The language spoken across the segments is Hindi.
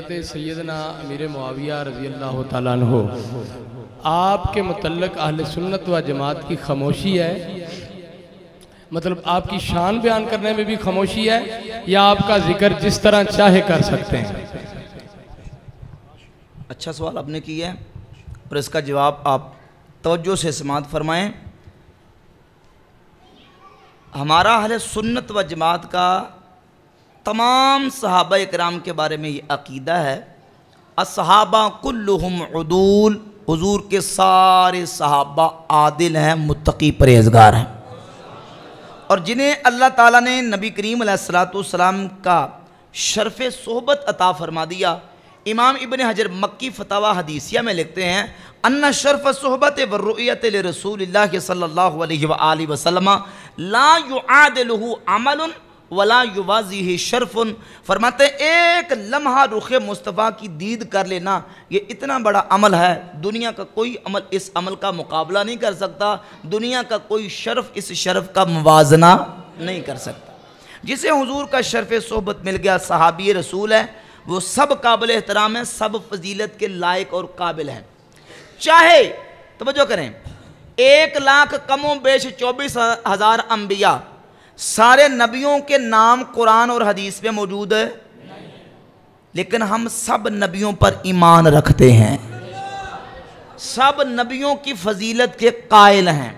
हज़रत सैयदना अमीर मुआविया रज़ी अल्लाह तआला अन्हु आपके मुतल्लिक़ अहले सुन्नत व जमात की खामोशी है, मतलब आपकी शान बयान करने में भी खामोशी है, या आपका जिक्र जिस तरह चाहे कर सकते हैं? अच्छा सवाल आपने किया है और इसका जवाब आप तवज्जो से समाअत फरमाएं। हमारा अहले सुन्नत व जमात का तमाम सहाबा इकराम के बारे में ये अकीदा है, अस्सहाबा कुल्लुहुम उदूल, हुजूर के सारे सहाबा आदिल हैं, मुत्तकी परहेज़गार हैं, और जिन्हें अल्लाह ताला ने नबी करीम अलैहिस्सलातु वस्सलाम का शर्फ़ सोहबत अता फरमा दिया। इमाम इब्न हजर मक्की फतावा हदीसिया में लिखते हैं, अन्ना शर्फ़ सोहबत व रुयत लिरसूलिल्लाह सल्लल्लाहु अलैहि व आलिहि वसल्लम ला युआदिलुहु अमलुन वला युवाज़िही शर्फ़ुन। फरमाते एक लम्हा रुखे मुस्तफ़ा की दीद कर लेना ये इतना बड़ा अमल है, दुनिया का कोई अमल इस अमल का मुकाबला नहीं कर सकता, दुनिया का कोई शर्फ़ इस शर्फ़ का मुवाजना नहीं कर सकता। जिसे हुजूर का शर्फ़ सोहबत मिल गया, सहाबी रसूल है, वो सब काबिल एहतराम है, सब फजीलत के लायक और काबिल हैं। चाहे तवज्जो करें, 1 लाख कमों बेश 24,000 अम्बिया, सारे नबियों के नाम कुरान और हदीस में मौजूद है, लेकिन हम सब नबियों पर ईमान रखते हैं, सब नबियों की फजीलत के कायल हैं।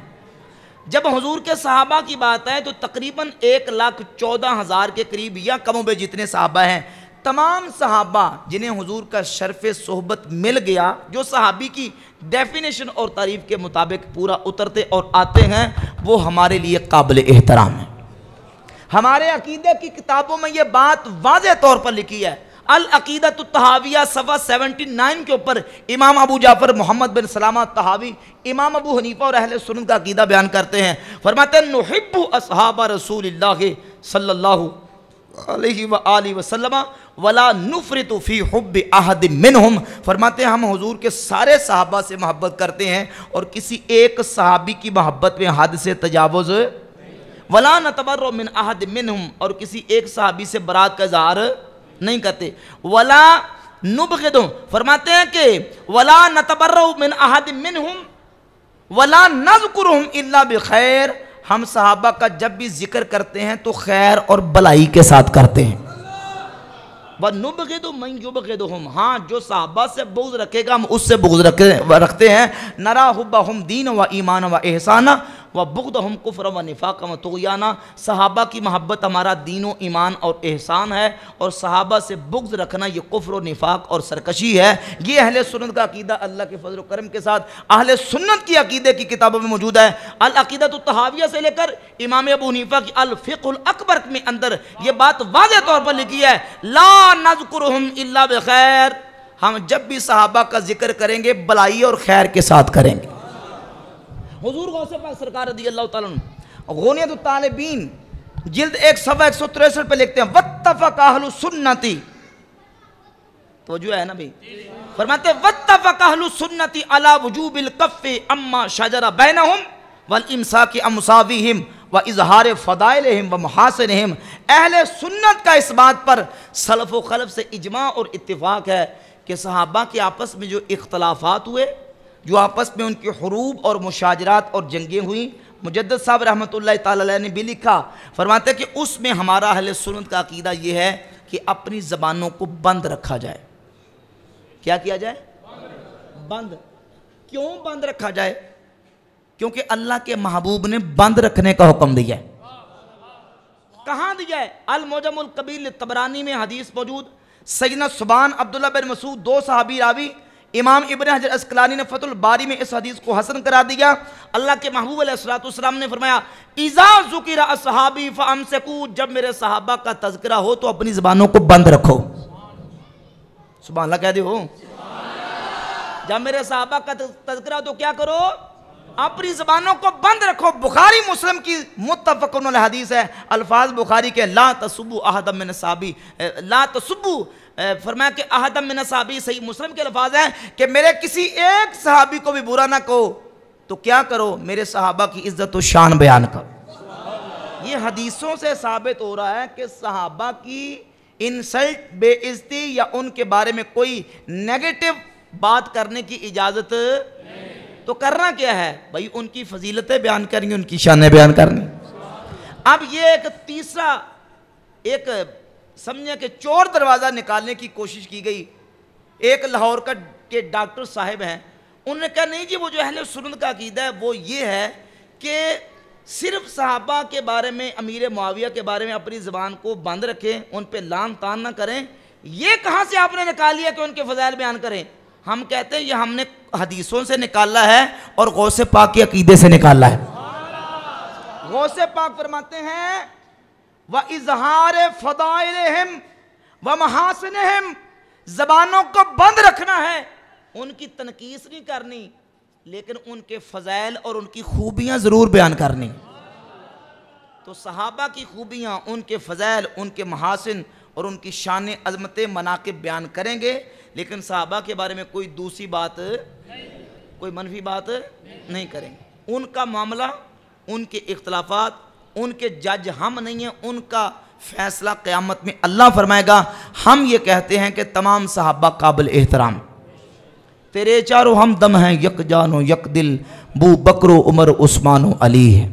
जब हुजूर के सहाबा की बात है तो तकरीबन 1,14,000 के करीब या कमों बेश जितने सहाबा हैं, तमाम सहाबा जिन्हें हुजूर का शर्फ़ सोहबत मिल गया, जो सहाबी की डेफिनेशन और तारीफ़ के मुताबिक पूरा उतरते और आते हैं, वो हमारे लिए काबिल एहतराम है। हमारे अकीदे की किताबों में ये बात वाज़ेह तौर पर लिखी है। अल अकीदतु तहाविया सफ़ा 79 के ऊपर इमाम अबू जाफ़र मोहम्मद बिन सलामा तहावी इमाम अबू हनीफा और अहले सुन्नत का अकीदा बयान करते हैं। फरमाते हैं नुहिब्बु अस्हाब रसूलिल्लाह सल्लल्लाहु अलैहि व आलिहि वसल्लम वला नुफ़रितु फ़ी हुब्बि अहद मिनहुम। फरमाते हैं हम हुजूर के सारे सहाबा से मोहब्बत करते हैं और किसी एक सहाबी की मोहब्बत में हद से तजावुज़, वला नतबर्रु मिन अहद मिनहुम, और किसी एक सहाबी से बरात का इज़हार नहीं करते, वला नुबग़िदु, फरमाते हैं कि वला नतबर्रु मिन अहद मिनहुम वला नज़कुरुहुम इल्ला बिखैर, हम सहाबा का जब भी जिक्र करते हैं तो खैर और भलाई के साथ करते हैं। व नुबग़िदु मन युबग़िदुहुम, हाँ जो सहाबा से बुग़्ज़ रखेगा हम उससे बुग़्ज़ रखते हैं। नरा हुब्बहुम दीन व ईमान व एहसाना व बुग़्दहुम कुफ़्र व निफ़ाक़ व तुग़याना, सहाबा की मोहब्बत हमारा दीन व ईमान और एहसान है, और सहाबा से बुग़्ज़ रखना ये कुफ़्र और निफ़ाक़ और सरकशी है। ये अहले सुन्नत का अकीदा अल्लाह के फज़ल व करम के साथ अहले सुन्नत की अकीदे की किताबों में मौजूद है। अल अक़ीदतु तहाविया से लेकर इमाम अबू हनीफा की अल फ़िक़्हुल अकबर में अंदर ये बात वाज़ेह तौर पर लिखी है, ला नज़कुरुहुम इल्ला बिखैर, हम जब भी सहाबा का जिक्र करेंगे भलाई और खैर के साथ करेंगे। हुजूर गौसे पाक सरकार रज़ी अल्लाह तआला अन्हु गुनियतुत तालिबीन जिल्द 1 सफ़ा 163 पे लिखते हैं, वत्तफ़क़ अहलु सुन्नती, तो जो है ना भाई, फरमाते वत्तफ़क़ अहलु सुन्नती अला वुजूबिल कफ़्फ़ि अम्मा शजरा बैनहुम वल इमसाकी अन मुसाविहिम व इज़हार फ़दाइलिहिम व महासिनिहिम। अहले सुन्नत का इस बात पर सलफ़ व खलफ़ से इजमा और इत्तिफ़ाक़ है कि सहाबा के आपस में जो इख्तलाफ़ात हुए, जो आपस में उनकी हुरूब और मुशाजरात और जंगें हुई, मुजद्दिद साहब रहमतुल्लाह ताला अलैह ने भी लिखा, फरमाते कि उसमें हमारा अहले सुन्नत का अकीदा ये है कि अपनी ज़बानों को बंद रखा जाए। क्या किया जाए? बंद। क्यों बंद रखा जाए? क्योंकि अल्लाह के महबूब ने बंद रखने का हुक्म दिया है। कहाँ दिया है? अल मुजमुल कबीर तबरानी में हदीस मौजूद, सैयदना सुबान अब्दुल्लाह बिन मसूद, 2 सहाबी रावी, इमाम इब्न हजर अस्कलानी ने फतुल बारी में इस हदीस को हसन करा दिया। अल्लाह के महबूब अलैहिस्सलातु वस्सलाम ने फरमाया, इज़ा ज़ुकिरा अस्हाबी फ़अमसिकू, जब मेरे सहाबा का तज़किरा हो तो अपनी ज़बानों को बंद रखो। सुभान अल्लाह कह दो। जब मेरे सहाबा का तज़किरा तो क्या करो? अपनी ज़बानों को बंद रखो। बुखारी मुस्लिम की मुत्तफ़क़ुन अलैह हदीस है, अल्फाज बुखारी के, ला तसुब्बु अहदम मिन असहाबी, ला तसुब्बु, फरमाया कि अहदम मिन असहाबी, सही मुस्लिम के अल्फाज हैं कि मेरे किसी एक सहाबी को भी बुरा ना कहो, तो क्या करो? मेरे सहाबा की इज्जत और शान बयान करो। ये हदीसों से साबित हो रहा है कि सहाबा की इंसल्ट, बेइज्जती या उनके बारे में कोई नेगेटिव बात करने की इजाज़त तो करना क्या है भाई, उनकी फजीलतें बयान करनी, उनकी शानें बयान करनी। अब ये एक तीसरा एक समझे कि चोर दरवाज़ा निकालने की कोशिश की गई। एक लाहौर का के डॉक्टर साहब हैं, उन्होंने कहा नहीं जी वो जो अहले सुन्नत का अकीदा है वो ये है कि सिर्फ सहाबा के बारे में, अमीर मुआविया के बारे में अपनी ज़बान को बंद रखें, उन पे लान तान ना करें। ये कहाँ से आपने निकाल लिया कि उनके फ़ज़ाइल बयान करें? हम कहते हैं ये हमने हदीसों से निकाला है और गौसे पाक के अकीदे से निकाला है। गौसे पाक फरमाते हैं व इजहार फ़दाइलहिम व महासिनहिम, ज़बानों को बंद रखना है, उनकी तनकीस नहीं करनी, लेकिन उनके फ़ज़ाइल और उनकी खूबियाँ ज़रूर बयान करनी। तो सहाबा की खूबियाँ, उनके फ़ज़ाइल, उनके महासिन और उनकी शान अज़मत मनाक़िब बयान करेंगे, लेकिन सहाबा के बारे में कोई दूसरी बात, कोई मनफी बात नहीं करेंगे। उनका मामला, उनके इख्तलाफात, उनके जज हम नहीं हैं, उनका फ़ैसला क़यामत में अल्लाह फरमाएगा। हम ये कहते हैं कि तमाम सहाबा काबिल एहतराम, तेरे चारों हम दम हैं, यक जानो यक दिल, बू बकरो उमर उस्मानो अली है।